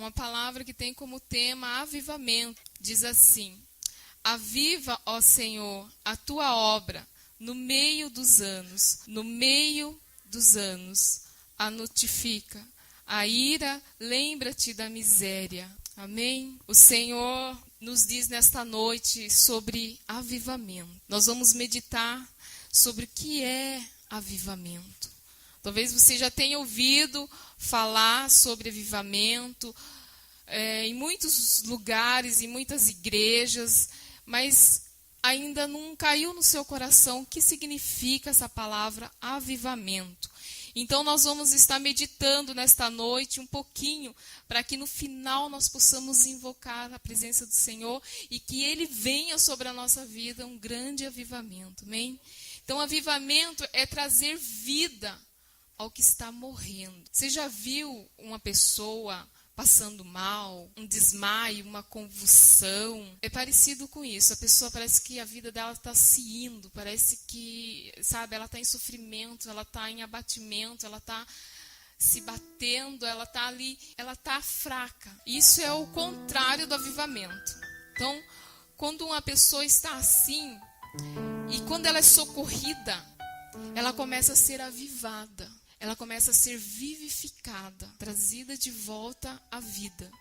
uma palavra que tem como tema avivamento. Diz assim: aviva, ó Senhor, a tua obra no meio dos anos, a notifica. A ira, lembra-te da miséria. Amém? O Senhor nos diz nesta noite sobre avivamento. Nós vamos meditar sobre o que é avivamento. Talvez você já tenha ouvido falar sobre avivamento em muitos lugares, em muitas igrejas, mas ainda não caiu no seu coração o que significa essa palavra avivamento. Então nós vamos estar meditando nesta noite um pouquinho, para que no final nós possamos invocar a presença do Senhor e que Ele venha sobre a nossa vida um grande avivamento. Amém? Então avivamento é trazer vida ao que está morrendo. Você já viu uma pessoa passando mal, um desmaio, uma convulsão? É parecido com isso. A pessoa parece que a vida dela está se indo, parece que, sabe, ela está em sofrimento, ela está em abatimento, ela está se batendo, ela está ali, ela está fraca. Isso é o contrário do avivamento. Então, quando uma pessoa está assim, e quando ela é socorrida, ela começa a ser avivada. Ela começa a ser vivificada, trazida de volta à vida.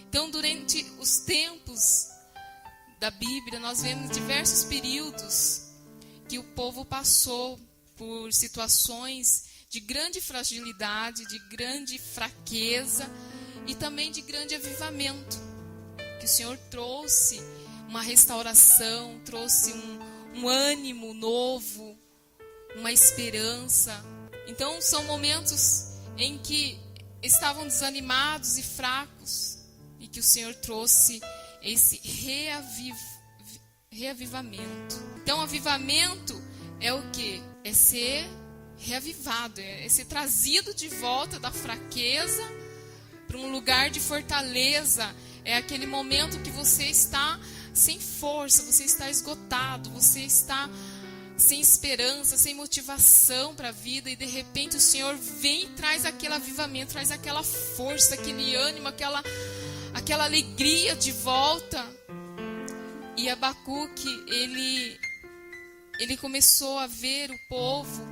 Então, durante os tempos da Bíblia, nós vemos diversos períodos que o povo passou por situações de grande fragilidade, de grande fraqueza e também de grande avivamento. Que o Senhor trouxe uma restauração, trouxe um ânimo novo, uma esperança. Então, são momentos em que estavam desanimados e fracos e que o Senhor trouxe esse reavivamento. Então, avivamento é o quê? É ser reavivado, é ser trazido de volta da fraqueza para um lugar de fortaleza. É aquele momento que você está sem força, você está esgotado, você está sem esperança, sem motivação para a vida, e de repente o Senhor vem e traz aquele avivamento, traz aquela força, aquele ânimo, aquela alegria de volta. E Abacuque, ele começou a ver o povo,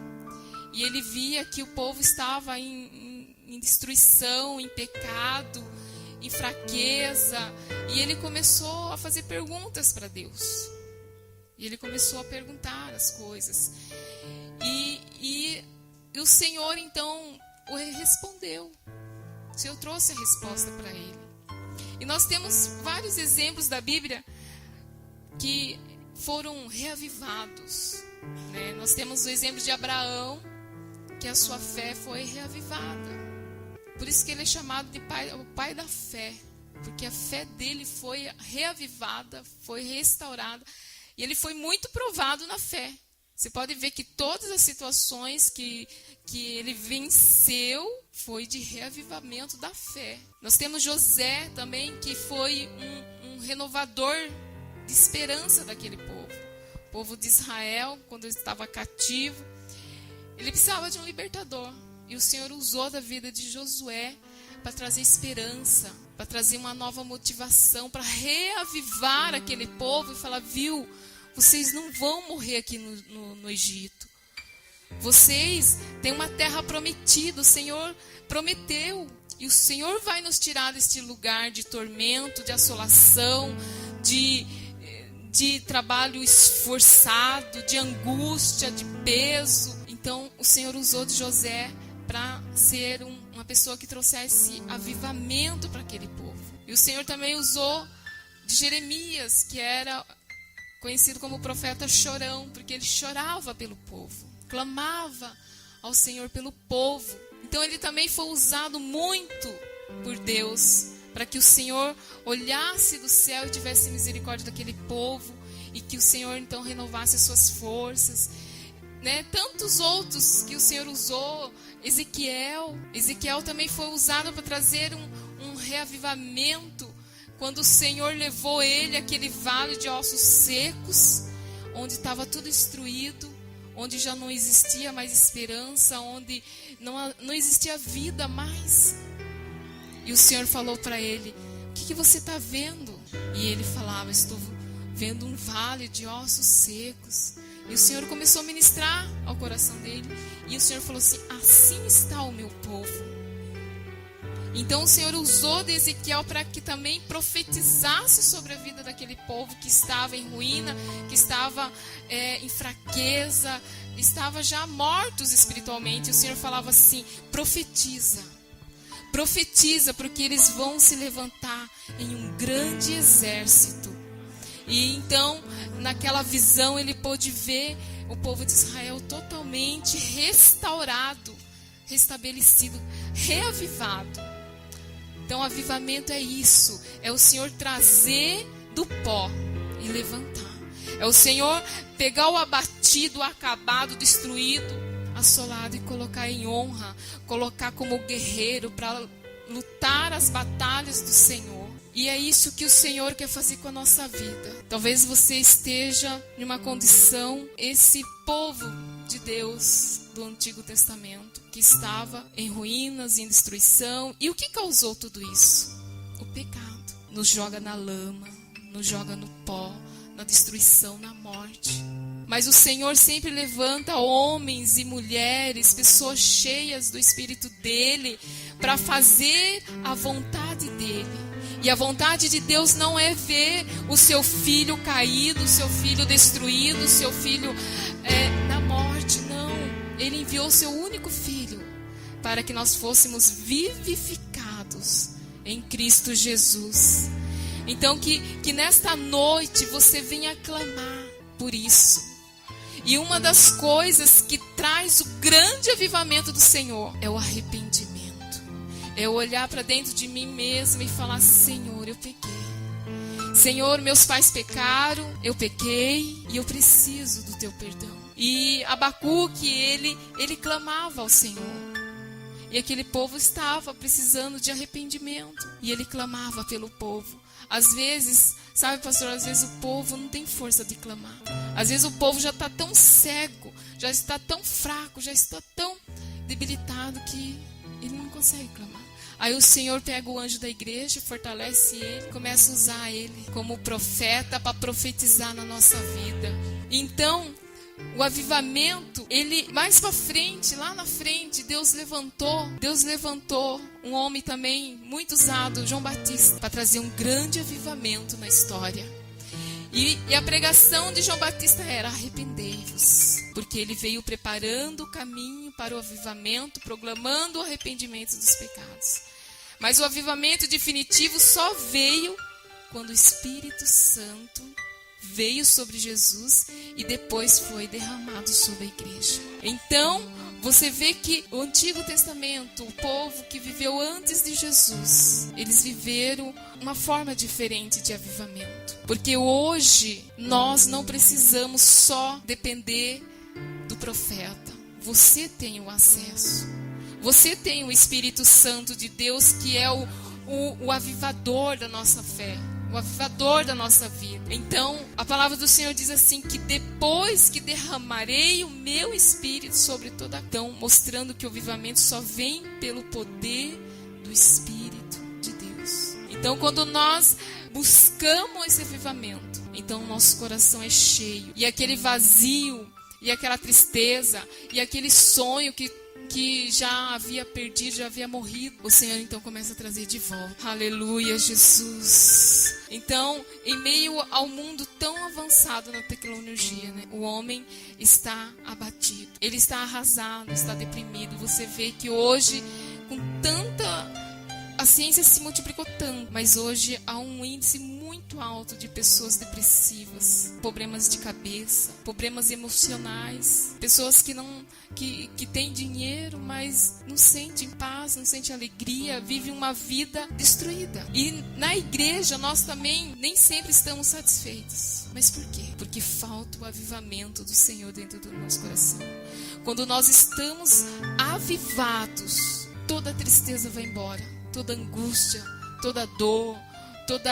e ele via que o povo estava em destruição, em pecado, em fraqueza, e ele começou a fazer perguntas para Deus. E ele começou a perguntar as coisas. E o Senhor, então, o respondeu. O Senhor trouxe a resposta para ele. E nós temos vários exemplos da Bíblia que foram reavivados, né? Nós temos o exemplo de Abraão, que a sua fé foi reavivada. Por isso que ele é chamado de o pai da fé. Porque a fé dele foi reavivada, foi restaurada. E ele foi muito provado na fé. Você pode ver que todas as situações que ele venceu foi de reavivamento da fé. Nós temos José também, que foi um renovador de esperança daquele povo. O povo de Israel, quando ele estava cativo, ele precisava de um libertador. E o Senhor usou da vida de Josué para trazer esperança, para trazer uma nova motivação, para reavivar aquele povo e falar: viu, vocês não vão morrer aqui no Egito. Vocês têm uma terra prometida, o Senhor prometeu. E o Senhor vai nos tirar deste lugar de tormento, de assolação, de trabalho esforçado, de angústia, de peso. Então o Senhor usou de José para ser uma pessoa que trouxesse avivamento para aquele povo. E o Senhor também usou de Jeremias, que era conhecido como o profeta chorão, porque ele chorava pelo povo, clamava ao Senhor pelo povo. Então ele também foi usado muito por Deus, para que o Senhor olhasse do céu e tivesse misericórdia daquele povo, e que o Senhor então renovasse as suas forças, né? Tantos outros que o Senhor usou. Ezequiel também foi usado para trazer um reavivamento, quando o Senhor levou ele àquele vale de ossos secos, onde estava tudo destruído, onde já não existia mais esperança, onde não existia vida mais. E E o Senhor falou para ele: o que você está vendo? E ele falava: estou vendo um vale de ossos secos. E o Senhor começou a ministrar ao coração dele. E o Senhor falou assim: assim está o meu povo. Então o Senhor usou de Ezequiel para que também profetizasse sobre a vida daquele povo que estava em ruína, que estava em fraqueza, estava já mortos espiritualmente. E o Senhor falava assim: profetiza, porque eles vão se levantar em um grande exército. E então, naquela visão, ele pôde ver o povo de Israel totalmente restaurado, restabelecido, reavivado. Então, avivamento é isso, é o Senhor trazer do pó e levantar. É o Senhor pegar o abatido, o acabado, destruído, assolado e colocar em honra, colocar como guerreiro para lutar as batalhas do Senhor. E é isso que o Senhor quer fazer com a nossa vida. Talvez você esteja em uma condição, esse povo de Deus do Antigo Testamento, que estava em ruínas, em destruição. E o que causou tudo isso? O pecado. Nos joga na lama, nos joga no pó, na destruição, na morte. Mas o Senhor sempre levanta homens e mulheres, pessoas cheias do Espírito dele, para fazer a vontade dele. E a vontade de Deus não é ver o seu filho caído, o seu filho destruído, o seu filho na morte, não. Ele enviou o seu único filho para que nós fôssemos vivificados em Cristo Jesus. Então que nesta noite você venha clamar por isso. E uma das coisas que traz o grande avivamento do Senhor é o arrependimento. É olhar para dentro de mim mesmo e falar: Senhor, eu pequei. Senhor, meus pais pecaram, eu pequei e eu preciso do teu perdão. E Abacuque, ele clamava ao Senhor. E aquele povo estava precisando de arrependimento. E ele clamava pelo povo. Às vezes, sabe, pastor, às vezes o povo não tem força de clamar. Às vezes o povo já está tão cego, já está tão fraco, já está tão debilitado que ele não consegue clamar. Aí o Senhor pega o anjo da igreja, fortalece ele, começa a usar ele como profeta para profetizar na nossa vida. Então, o avivamento, ele mais para frente, lá na frente, Deus levantou um homem também muito usado, João Batista, para trazer um grande avivamento na história. E a pregação de João Batista era: arrependei-vos, porque ele veio preparando o caminho para o avivamento, proclamando o arrependimento dos pecados. Mas o avivamento definitivo só veio quando o Espírito Santo veio sobre Jesus e depois foi derramado sobre a igreja. Então, você vê que o Antigo Testamento, o povo que viveu antes de Jesus, eles viveram uma forma diferente de avivamento. Porque hoje nós não precisamos só depender do profeta. Você tem o acesso. Você tem o Espírito Santo de Deus, que é o avivador da nossa fé, o avivador da nossa vida. Então, a palavra do Senhor diz assim, que depois que derramarei o meu Espírito sobre toda a terra, mostrando que o avivamento só vem pelo poder do Espírito de Deus. Então, quando nós buscamos esse avivamento, então nosso coração é cheio. E aquele vazio, e aquela tristeza, e aquele sonho que já havia perdido, já havia morrido, o Senhor então começa a trazer de volta. Aleluia, Jesus. Então, em meio ao mundo tão avançado na tecnologia, né, o homem está abatido, ele está arrasado, está deprimido. Você vê que hoje, com a ciência se multiplicou tanto, mas hoje há um índice muito alto de pessoas depressivas, problemas de cabeça, problemas emocionais, pessoas que têm dinheiro, mas não sentem paz, não sentem alegria, vivem uma vida destruída. E na igreja nós também nem sempre estamos satisfeitos. Mas por quê? Porque falta o avivamento do Senhor dentro do nosso coração. Quando nós estamos avivados, toda a tristeza vai embora, toda angústia, toda dor, tudo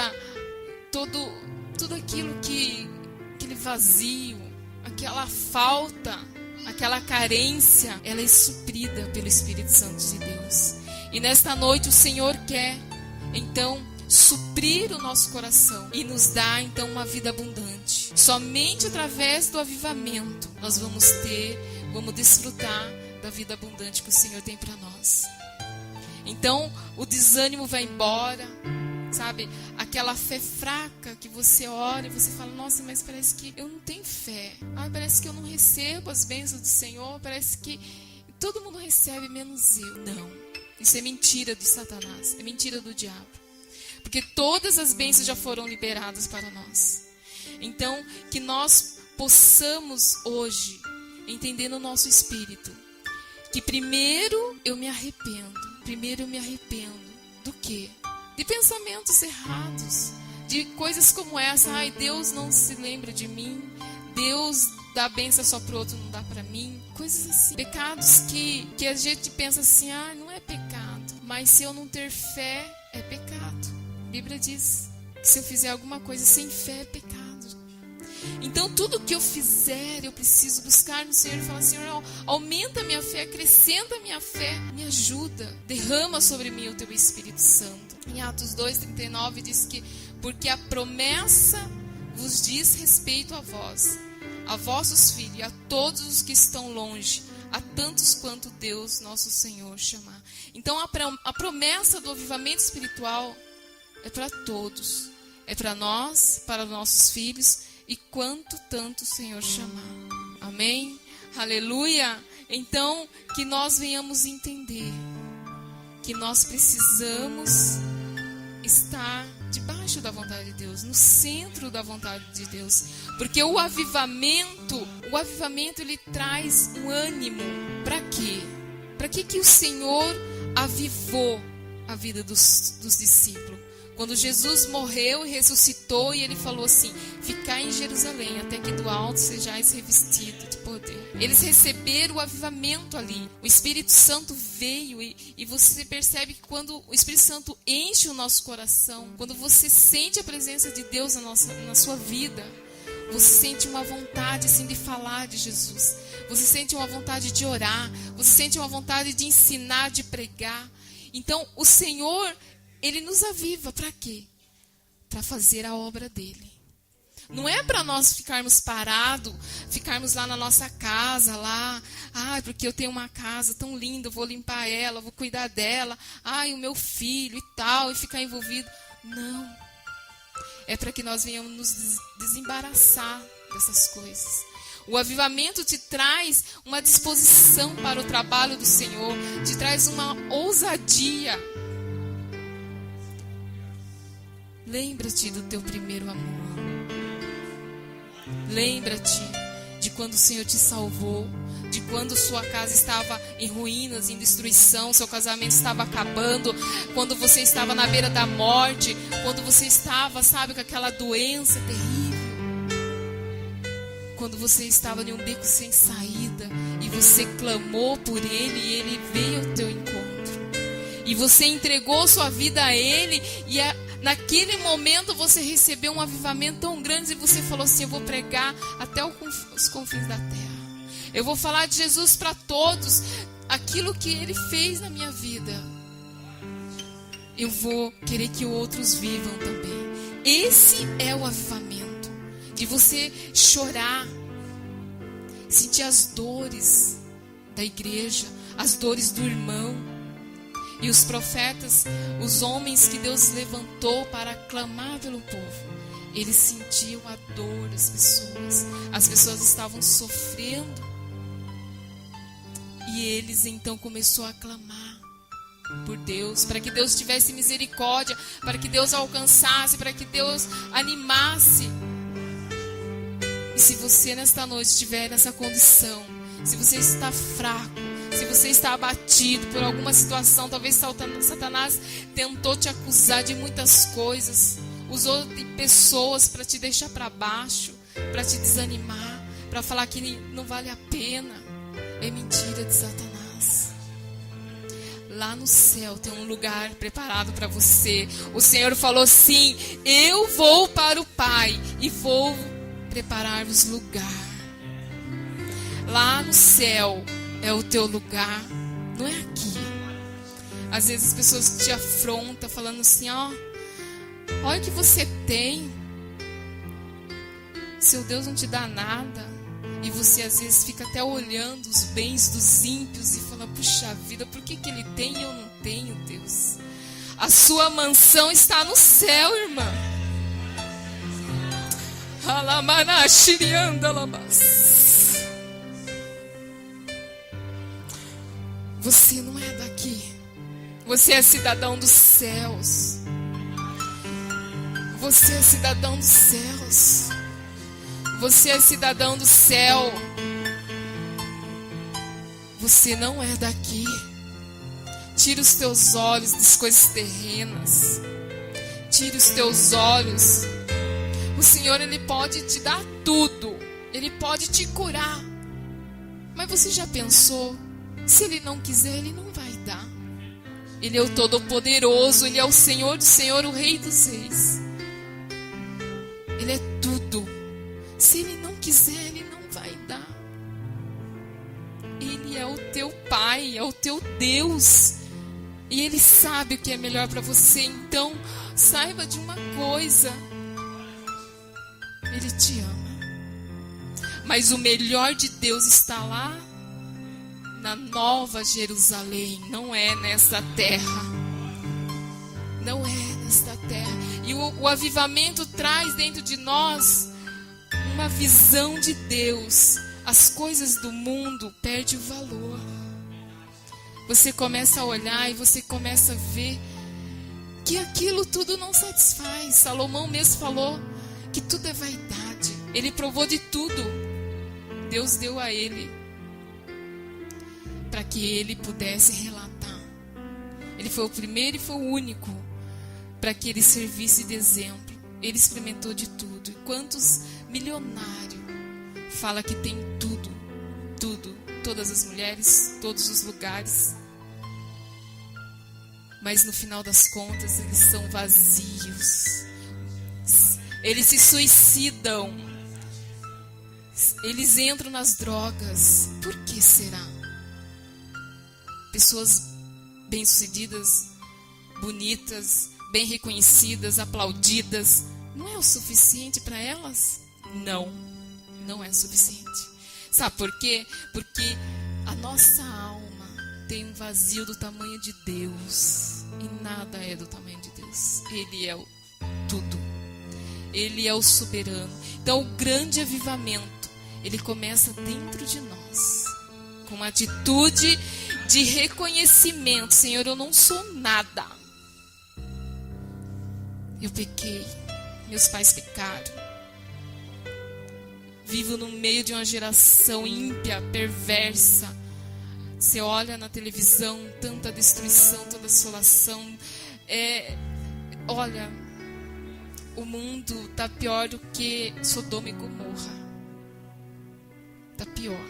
aquilo aquele vazio, aquela falta, aquela carência, ela é suprida pelo Espírito Santo de Deus. E nesta noite o Senhor quer então suprir o nosso coração e nos dar então uma vida abundante. Somente através do avivamento nós vamos desfrutar da vida abundante que o Senhor tem para nós. Então o desânimo vai embora, sabe? Aquela fé fraca que você ora e você fala, nossa, mas parece que eu não tenho fé. Parece que eu não recebo as bênçãos do Senhor, parece que todo mundo recebe menos eu. Não, isso é mentira de Satanás, é mentira do diabo. Porque todas as bênçãos já foram liberadas para nós. Então, que nós possamos hoje entender no nosso espírito que primeiro eu me arrependo. Primeiro eu me arrependo do quê? De pensamentos errados, de coisas como essa. Ai, Deus não se lembra de mim, Deus dá a bênção só para o outro, não dá para mim. Coisas assim, pecados que a gente pensa assim, não é pecado, mas se eu não ter fé, é pecado. A Bíblia diz que se eu fizer alguma coisa sem fé, é pecado. Então tudo que eu fizer, eu preciso buscar no Senhor e falar, Senhor, aumenta a minha fé, acrescenta a minha fé, me ajuda, derrama sobre mim o Teu Espírito Santo. Em Atos 2:39 diz que, porque a promessa vos diz respeito a vós, a vossos filhos e a todos os que estão longe, a tantos quanto Deus nosso Senhor chamar. Então a promessa do avivamento espiritual é para todos, é para nós, para os nossos filhos e quanto tanto o Senhor chamar. Amém? Aleluia! Então que nós venhamos entender que nós precisamos estar debaixo da vontade de Deus, no centro da vontade de Deus, porque o avivamento ele traz um ânimo. Para quê? Para que o Senhor avivou a vida dos discípulos? Quando Jesus morreu e ressuscitou, e ele falou assim, ficai em Jerusalém, até que do alto sejais revestidos de poder. Eles receberam o avivamento ali. O Espírito Santo veio e você percebe que quando o Espírito Santo enche o nosso coração, quando você sente a presença de Deus na sua vida, você sente uma vontade assim, de falar de Jesus. Você sente uma vontade de orar. Você sente uma vontade de ensinar, de pregar. Então o Senhor, Ele nos aviva para quê? Para fazer a obra dele. Não é para nós ficarmos parados, ficarmos lá na nossa casa, lá. Porque eu tenho uma casa tão linda, eu vou limpar ela, vou cuidar dela. O meu filho e tal, e ficar envolvido. Não. É para que nós venhamos nos desembaraçar dessas coisas. O avivamento te traz uma disposição para o trabalho do Senhor, te traz uma ousadia. Lembra-te do teu primeiro amor. Lembra-te de quando o Senhor te salvou, de quando sua casa estava em ruínas, em destruição, seu casamento estava acabando, quando você estava na beira da morte, quando você estava, com aquela doença terrível. Quando você estava em um beco sem saída e você clamou por Ele e Ele veio ao teu encontro. E você entregou sua vida a Ele e naquele momento você recebeu um avivamento tão grande e você falou assim, eu vou pregar até os confins da terra. Eu vou falar de Jesus para todos, aquilo que Ele fez na minha vida. Eu vou querer que outros vivam também. Esse é o avivamento. De você chorar, sentir as dores da igreja, as dores do irmão. E os profetas, os homens que Deus levantou para clamar pelo povo, eles sentiam a dor das pessoas. As pessoas estavam sofrendo. E eles então começaram a clamar por Deus, para que Deus tivesse misericórdia, para que Deus alcançasse, para que Deus animasse. E se você nesta noite estiver nessa condição, se você está fraco, se você está abatido por alguma situação, talvez Satanás tentou te acusar de muitas coisas, usou de pessoas para te deixar para baixo, para te desanimar, para falar que não vale a pena. É mentira de Satanás. Lá no céu tem um lugar preparado para você. O Senhor falou assim, eu vou para o Pai e vou preparar-vos lugar. Lá no céu é o teu lugar, não é aqui. Às vezes as pessoas te afrontam, falando assim, ó, olha o que você tem. Seu Deus não te dá nada. E você às vezes fica até olhando os bens dos ímpios e fala, puxa vida, por que ele tem e eu não tenho, Deus? A sua mansão está no céu, irmã. Você não é daqui. Você é cidadão dos céus. Você é cidadão dos céus. Você é cidadão do céu. Você não é daqui. Tira os teus olhos das coisas terrenas. Tira os teus olhos. O Senhor, Ele pode te dar tudo. Ele pode te curar. Mas você já pensou? Se Ele não quiser, Ele não vai dar. Ele é o Todo-Poderoso. Ele é o Senhor do Senhor, o Rei dos Reis. Ele é tudo. Se Ele não quiser, Ele não vai dar. Ele é o teu Pai, é o teu Deus. E Ele sabe o que é melhor para você. Então, saiba de uma coisa. Ele te ama. Mas o melhor de Deus está lá na Nova Jerusalém. Não é nesta terra. Não é nesta terra. E o avivamento traz dentro de nós uma visão de Deus. As coisas do mundo perdem o valor. Você começa a olhar e você começa a ver que aquilo tudo não satisfaz. Salomão mesmo falou que tudo é vaidade. Ele provou de tudo. Deus deu a ele para que ele pudesse relatar. Ele foi o primeiro e foi o único para que ele servisse de exemplo. Ele experimentou de tudo. E quantos milionários fala que tem tudo, tudo, todas as mulheres, todos os lugares, mas no final das contas eles são vazios. Eles se suicidam. Eles entram nas drogas. Por que será? Pessoas bem-sucedidas, bonitas, bem reconhecidas, aplaudidas, não é o suficiente para elas? Não, não é suficiente. Sabe por quê? Porque a nossa alma tem um vazio do tamanho de Deus. E nada é do tamanho de Deus. Ele é o tudo. Ele é o soberano. Então o grande avivamento, ele começa dentro de nós. Com uma atitude de reconhecimento. Senhor, eu não sou nada. Eu pequei. Meus pais pecaram. Vivo no meio de uma geração ímpia, perversa. Você olha na televisão, tanta destruição, tanta assolação. Olha, o mundo está pior do que Sodoma e Gomorra. Está pior.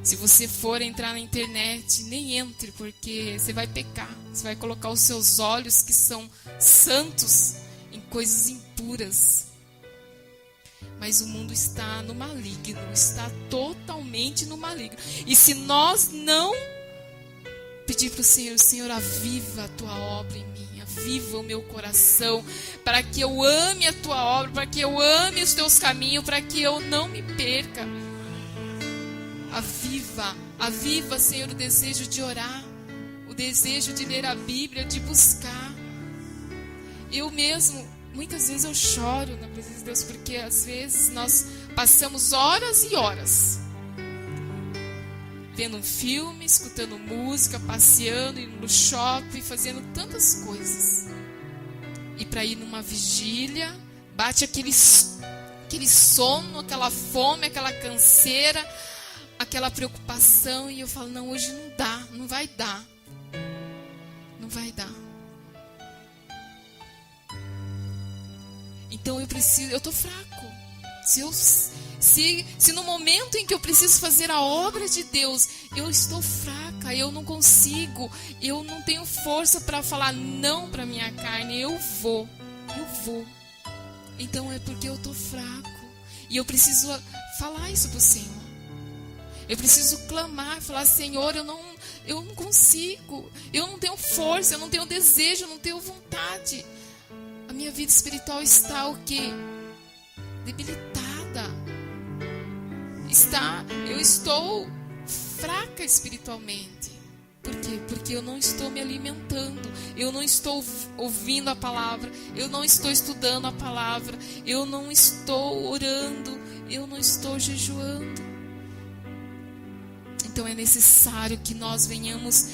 Se você for entrar na internet, nem entre, porque você vai pecar. Você vai colocar os seus olhos, que são santos, em coisas impuras. Mas o mundo está no maligno, está totalmente no maligno. E se nós não pedir para o Senhor, Senhor, aviva a tua obra em mim, aviva o meu coração, para que eu ame a tua obra, para que eu ame os teus caminhos, para que eu não me perca. Aviva, Senhor, o desejo de orar, o desejo de ler a Bíblia, de buscar. Eu mesmo, muitas vezes eu choro na presença de Deus, porque às vezes nós passamos horas e horas vendo um filme, escutando música, passeando, indo no shopping, fazendo tantas coisas. E para ir numa vigília, bate aquele sono, aquela fome, aquela canseira, aquela preocupação, e eu falo, não, hoje não dá, não vai dar. Não vai dar. Então eu tô fraco. Se no momento em que eu preciso fazer a obra de Deus, eu estou fraca, eu não consigo, eu não tenho força para falar não para minha carne, eu vou. Então é porque eu tô fraco. E eu preciso falar isso pro Senhor. Eu preciso clamar, falar: Senhor, eu não consigo, eu não tenho força, eu não tenho desejo, eu não tenho vontade. A minha vida espiritual está o quê? Debilitada. Eu estou fraca espiritualmente. Por quê? Porque eu não estou me alimentando, eu não estou ouvindo a palavra, eu não estou estudando a palavra, eu não estou orando, eu não estou jejuando. Então é necessário que nós venhamos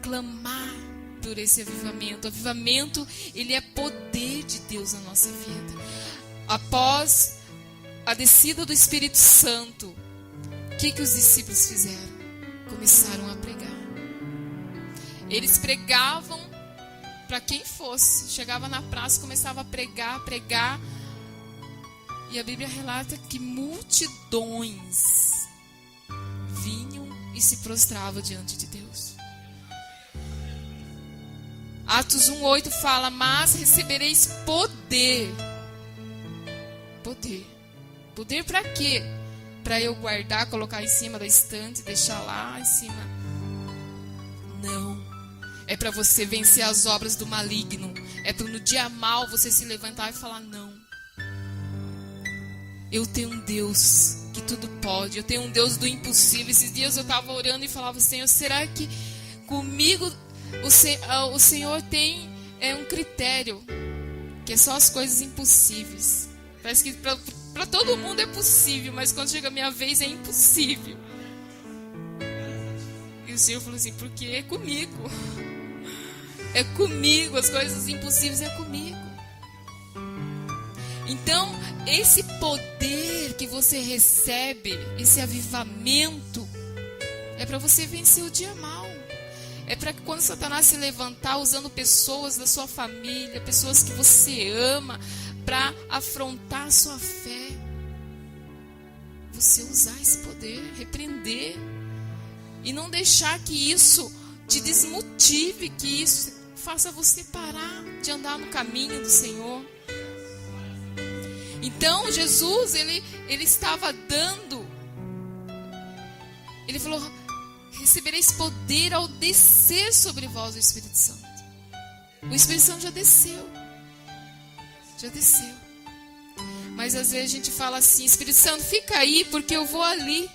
clamar por esse avivamento. O avivamento, ele é poder de Deus na nossa vida. Após a descida do Espírito Santo, o que os discípulos fizeram? Começaram a pregar. Eles pregavam para quem fosse. Chegava na praça, começava a pregar. E a Bíblia relata que multidões vinham e se prostravam diante de Deus. Atos 1:8 fala: mas recebereis poder. Poder para quê? Para eu guardar, colocar em cima da estante, deixar lá em cima? Não. É para você vencer as obras do maligno. É para no dia mal você se levantar e falar: não. Eu tenho um Deus que tudo pode. Eu tenho um Deus do impossível. Esses dias eu estava orando e falava: Senhor, será que comigo o Senhor tem um critério? Que é só as coisas impossíveis. Parece que para todo mundo é possível, mas quando chega a minha vez é impossível. E o Senhor falou assim: porque é comigo. É comigo, as coisas impossíveis é comigo. Então, esse poder que você recebe, esse avivamento, é para você vencer o dia mal. É para que quando Satanás se levantar usando pessoas da sua família, pessoas que você ama, para afrontar a sua fé, você usar esse poder, repreender, e não deixar que isso te desmotive, que isso faça você parar de andar no caminho do Senhor. Então Jesus, ele estava dando, ele falou: recebereis poder ao descer sobre vós o Espírito Santo. O Espírito Santo já desceu. Mas às vezes a gente fala assim: Espírito Santo, fica aí porque eu vou ali.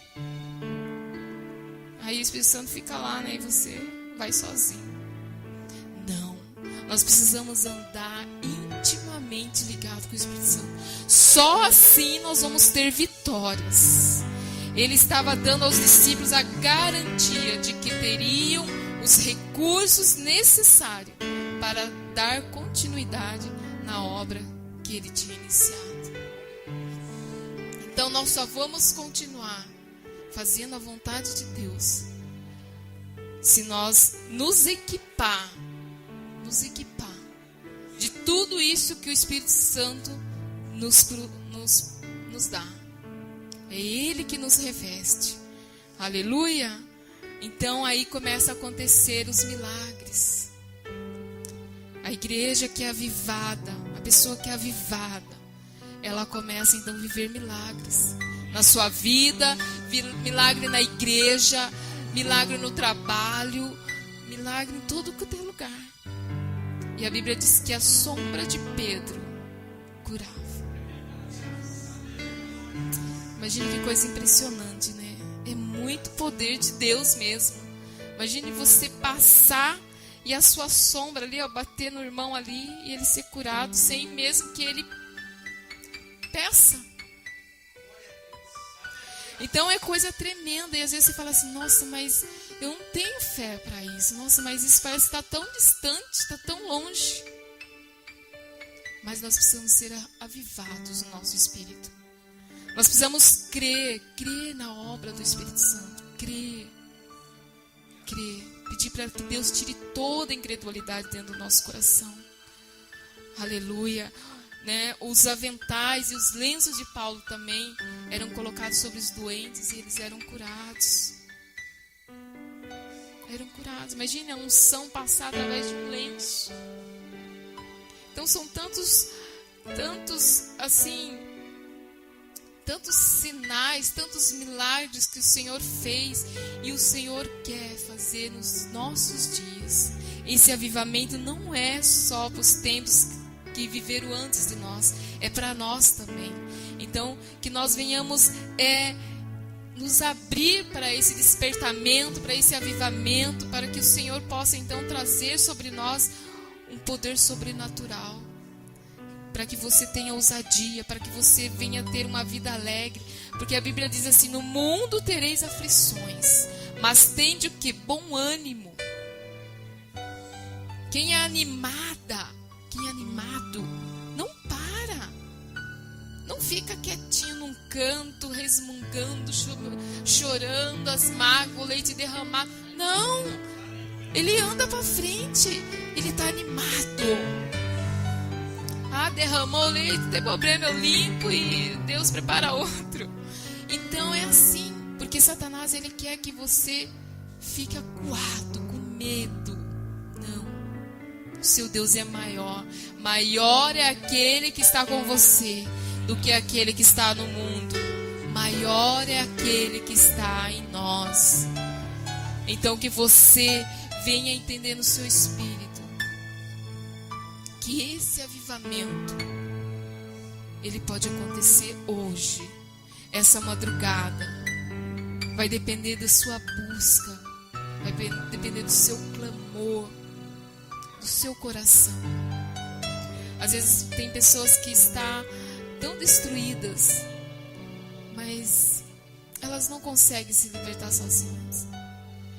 Aí o Espírito Santo fica lá, né? E você vai sozinho. Não, nós precisamos andar intimamente ligado com o Espírito Santo. Só assim nós vamos ter vitórias. Ele estava dando aos discípulos a garantia de que teriam os recursos necessários para dar continuidade na obra que ele tinha iniciado. Então nós só vamos continuar fazendo a vontade de Deus se nós nos equipar de tudo isso que o Espírito Santo nos dá. É Ele que nos reveste. Aleluia! Então aí começa a acontecer os milagres. A igreja que é avivada, a pessoa que é avivada, ela começa então a viver milagres na sua vida, milagre na igreja, milagre no trabalho, milagre em todo quanto é lugar. E a Bíblia diz que a sombra de Pedro curava. Imagine que coisa impressionante, né? É muito poder de Deus mesmo. Imagine você passar e a sua sombra ali, ó, bater no irmão ali e ele ser curado sem mesmo que ele peça. Então é coisa tremenda. E às vezes você fala assim: nossa, mas eu não tenho fé para isso. Nossa, mas isso parece que está tão distante, está tão longe. Mas nós precisamos ser avivados no nosso espírito. Nós precisamos crer na obra do Espírito Santo. Crer. Pedir para que Deus tire toda a incredulidade dentro do nosso coração. Aleluia. Né? Os aventais e os lenços de Paulo também eram colocados sobre os doentes e eles eram curados. Imagine a unção passar através de um lenço. Então são tantos assim, tantos sinais, tantos milagres que o Senhor fez e o Senhor quer fazer nos nossos dias. Esse avivamento não é só para os tempos que viveram antes de nós, é para nós também. Então, que nós venhamos nos abrir para esse despertamento, para esse avivamento, para que o Senhor possa então trazer sobre nós um poder sobrenatural, para que você tenha ousadia, para que você venha ter uma vida alegre, porque a Bíblia diz assim: no mundo tereis aflições, mas tende o que? Bom ânimo. Quem é animada, quem é animado, não para, não fica quietinho num canto, resmungando, chorando as mágoas, o leite derramado. Não, ele anda para frente, ele está animado. Derramou o leite, não tem problema, eu limpo e Deus prepara outro. Então é assim, porque Satanás ele quer que você fique acuado, com medo. Não, o seu Deus é maior. Maior é aquele que está com você do que aquele que está no mundo. Maior é aquele que está em nós. Então que você venha entender no seu espírito que esse avivamento ele pode acontecer hoje, essa madrugada. Vai depender da sua busca, vai depender do seu clamor, do seu coração. Às vezes tem pessoas que estão tão destruídas, mas elas não conseguem se libertar sozinhas.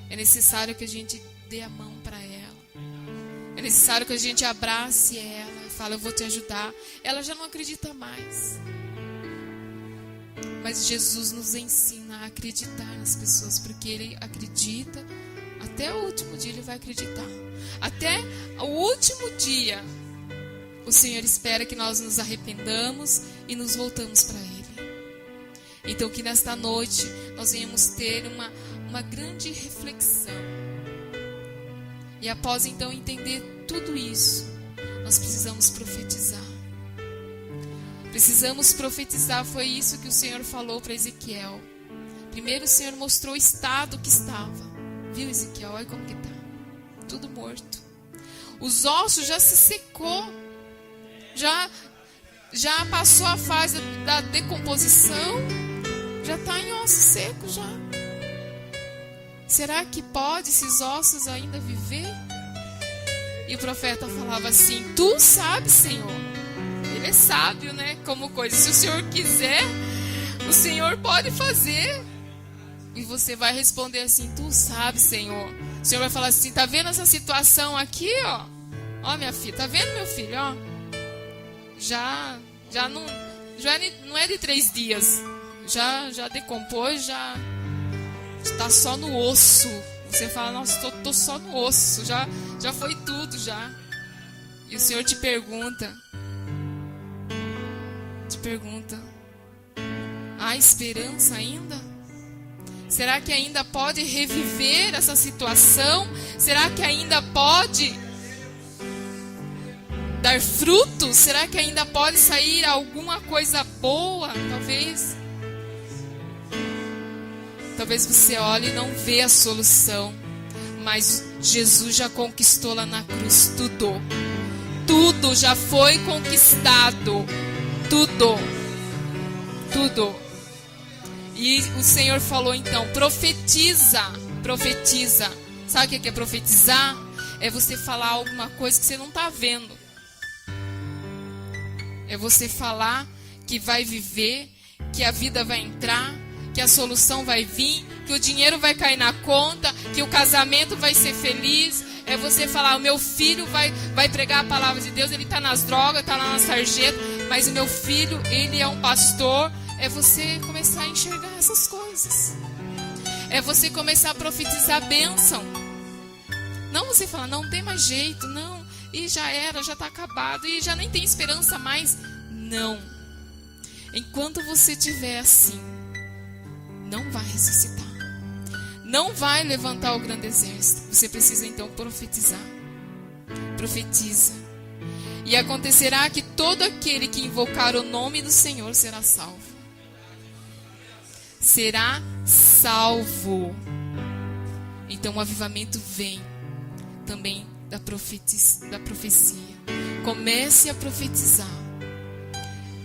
É necessário que a gente dê a mão para ela. É necessário que a gente abrace ela e fale: eu vou te ajudar. Ela já não acredita mais. Mas Jesus nos ensina a acreditar nas pessoas, porque Ele acredita. Até o último dia Ele vai acreditar. Até o último dia o Senhor espera que nós nos arrependamos e nos voltamos para Ele. Então que nesta noite nós venhamos ter uma grande reflexão. E após então entender tudo isso, nós precisamos profetizar. Precisamos profetizar, foi isso que o Senhor falou para Ezequiel. Primeiro o Senhor mostrou o estado que estava. Viu, Ezequiel? Olha como que está. Tudo morto. Os ossos já se secou. Já passou a fase da decomposição. Já está em ossos secos já. Será que pode esses ossos ainda viver? E o profeta falava assim: tu sabes, Senhor. Ele é sábio, né? Como coisa. Se o Senhor quiser, o Senhor pode fazer. E você vai responder assim: tu sabes, Senhor. O Senhor vai falar assim: tá vendo essa situação aqui, ó? Ó, minha filha, tá vendo, meu filho, ó? Já não é de 3 dias. Já decompôs, já está só no osso. Você fala: nossa, tô só no osso, já foi tudo já. E o Senhor te pergunta: há esperança ainda? Será que ainda pode reviver essa situação? Será que ainda pode dar frutos? Será que ainda pode sair alguma coisa boa? Talvez você olhe e não vê a solução, mas Jesus já conquistou lá na cruz tudo. Tudo já foi conquistado. Tudo. E o Senhor falou então: profetiza. Sabe o que é profetizar? É você falar alguma coisa que você não está vendo. É você falar que vai viver, que a vida vai entrar, que a solução vai vir, que o dinheiro vai cair na conta, que o casamento vai ser feliz. É você falar: o meu filho vai pregar a palavra de Deus, ele está nas drogas, está lá na sarjeta, mas o meu filho, ele é um pastor. É você começar a enxergar essas coisas. É você começar a profetizar a bênção. Não você falar: não tem mais jeito, não, e já era, já está acabado, e já nem tem esperança mais. Não. Enquanto você estiver assim, não vai ressuscitar. Não vai levantar o grande exército. Você precisa então profetizar. Profetiza. E acontecerá que todo aquele que invocar o nome do Senhor será salvo. será salvo. Então o avivamento vem também da profecia. Comece a profetizar.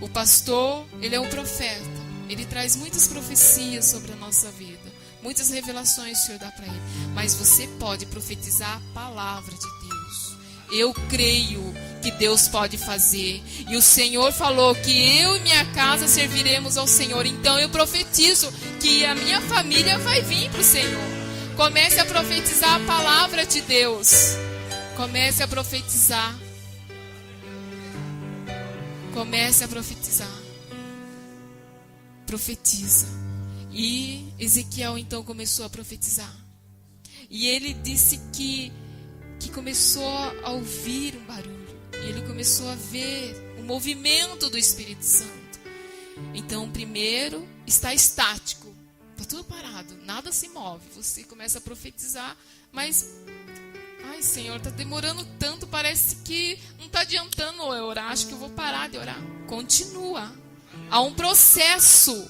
O pastor, ele é um profeta. Ele traz muitas profecias sobre a nossa vida. Muitas revelações o Senhor dá para ele. Mas você pode profetizar a palavra de Deus. Eu creio que Deus pode fazer. E o Senhor falou que eu e minha casa serviremos ao Senhor. Então eu profetizo que a minha família vai vir para o Senhor. Comece a profetizar a palavra de Deus. Comece a profetizar. Comece a profetizar. Profetiza. E Ezequiel então começou a profetizar. E ele disse que começou a ouvir um barulho. E ele começou a ver o movimento do Espírito Santo. Então, primeiro, está estático. Está tudo parado, nada se move. Você começa a profetizar, mas... Ai, Senhor, está demorando tanto, parece que não está adiantando eu orar. Acho que eu vou parar de orar. Continua. Há um processo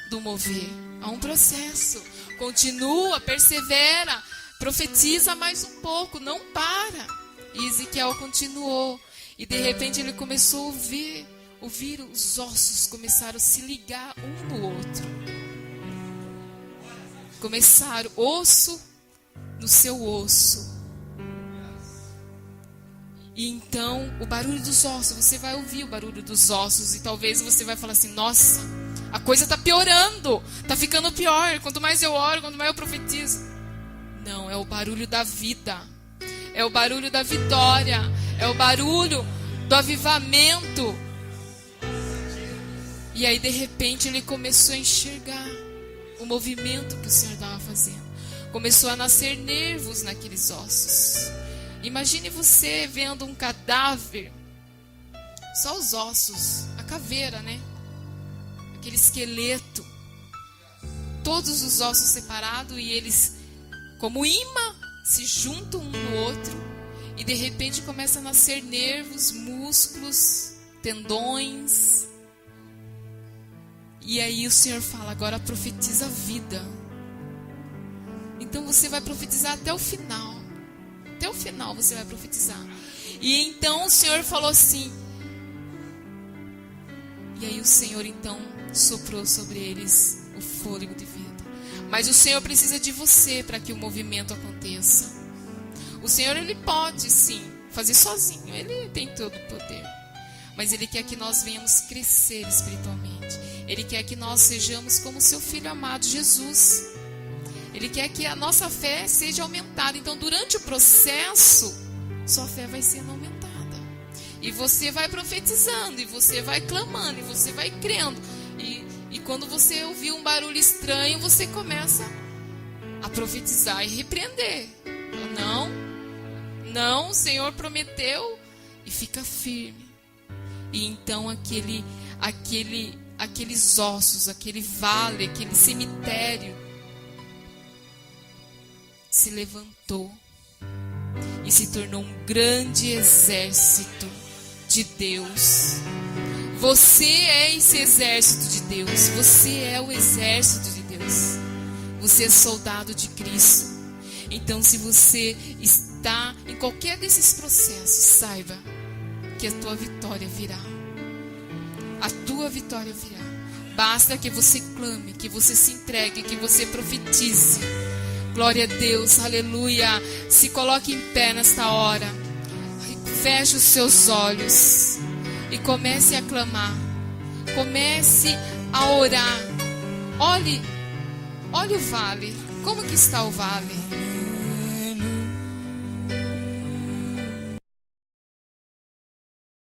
do mover. Há um processo. Continua, persevera, profetiza mais um pouco, não para. E Ezequiel continuou. E de repente ele começou a ouvir os ossos começaram a se ligar um no outro. Começaram osso no seu osso. E então, o barulho dos ossos, você vai ouvir o barulho dos ossos. E talvez você vai falar assim, nossa, a coisa está piorando, está ficando pior. Quanto mais eu oro, quanto mais eu profetizo. Não, é o barulho da vida. É o barulho da vitória. É o barulho do avivamento. E aí, de repente, ele começou a enxergar o movimento que o Senhor estava fazendo. Começou a nascer nervos naqueles ossos. Imagine você vendo um cadáver, só os ossos, a caveira, né? Aquele esqueleto, todos os ossos separados e eles, como imã, se juntam um no outro e de repente começa a nascer nervos, músculos, tendões. E aí o Senhor fala, agora profetiza a vida. Então você vai profetizar até o final. Até o final você vai profetizar. E então o Senhor falou assim. E aí o Senhor então soprou sobre eles o fôlego de vida. Mas o Senhor precisa de você para que o movimento aconteça. O Senhor, Ele pode sim fazer sozinho. Ele tem todo o poder. Mas Ele quer que nós venhamos crescer espiritualmente. Ele quer que nós sejamos como seu Filho amado Jesus. Ele quer que a nossa fé seja aumentada. Então, durante o processo, sua fé vai sendo aumentada. E você vai profetizando, e você vai clamando, e você vai crendo. E quando você ouvir um barulho estranho, você começa a profetizar e repreender. Não, o Senhor prometeu, e fica firme. E então aqueles ossos, aquele vale, aquele cemitério, se levantou e se tornou um grande exército de Deus. Você é esse exército de Deus. Você é o exército de Deus. Você é soldado de Cristo. Então, se você está em qualquer desses processos, saiba que a tua vitória virá. A tua vitória virá. Basta que você clame, que você se entregue, que você profetize. Glória a Deus, aleluia. Se coloque em pé nesta hora. Feche os seus olhos e comece a clamar. Comece a orar. Olhe o vale. Como que está o vale?